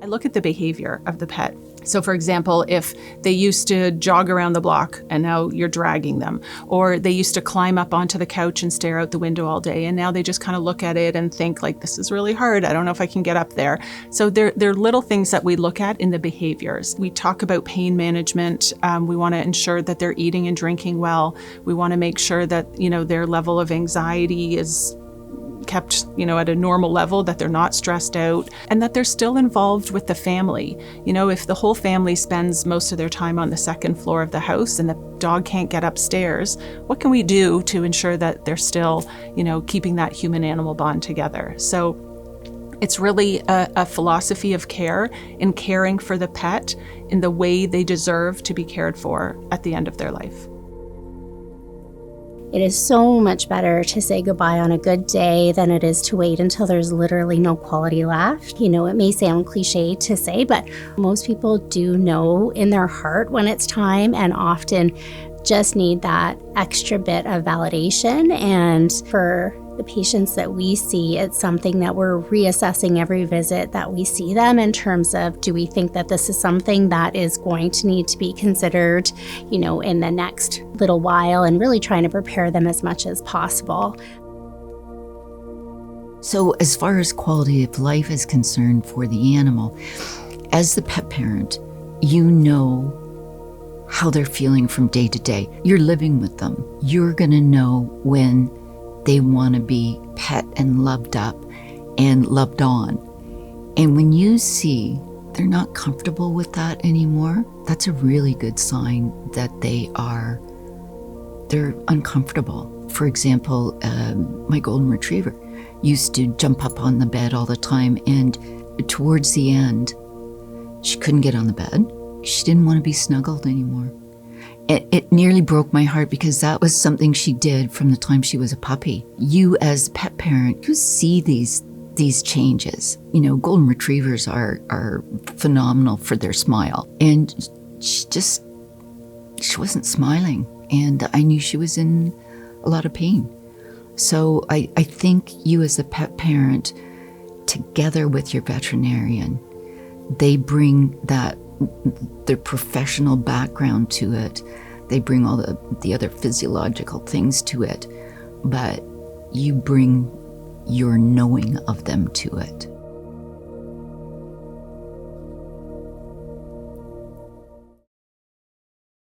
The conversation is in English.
I look at the behavior of the pet. So for example, if they used to jog around the block and now you're dragging them, or they used to climb up onto the couch and stare out the window all day, and now they just kind of look at it and think like, this is really hard. I don't know if I can get up there. So there are little things that we look at in the behaviors. We talk about pain management. We want to ensure that they're eating and drinking well. We want to make sure that, their level of anxiety is kept, at a normal level, that they're not stressed out, and that they're still involved with the family. If the whole family spends most of their time on the second floor of the house and the dog can't get upstairs, what can we do to ensure that they're still, keeping that human-animal bond together? So it's really a philosophy of care in caring for the pet in the way they deserve to be cared for at the end of their life. It is so much better to say goodbye on a good day than it is to wait until there's literally no quality left. It may sound cliche to say, but most people do know in their heart when it's time, and often just need that extra bit of validation. And for the patients that we see, it's something that we're reassessing every visit that we see them in terms of, do we think that this is something that is going to need to be considered, in the next little while, and really trying to prepare them as much as possible. So as far as quality of life is concerned for the animal, as the pet parent, you know how they're feeling from day to day. You're living with them. You're gonna know when they want to be pet and loved up and loved on. And when you see they're not comfortable with that anymore, that's a really good sign that they're uncomfortable. For example, my golden retriever used to jump up on the bed all the time, and towards the end, she couldn't get on the bed. She didn't want to be snuggled anymore. It nearly broke my heart, because that was something she did from the time she was a puppy. You as a pet parent, you see these changes. Golden retrievers are phenomenal for their smile. And she wasn't smiling. And I knew she was in a lot of pain. So I think you as a pet parent, together with your veterinarian, they bring their professional background to it. They bring all the other physiological things to it, but you bring your knowing of them to it.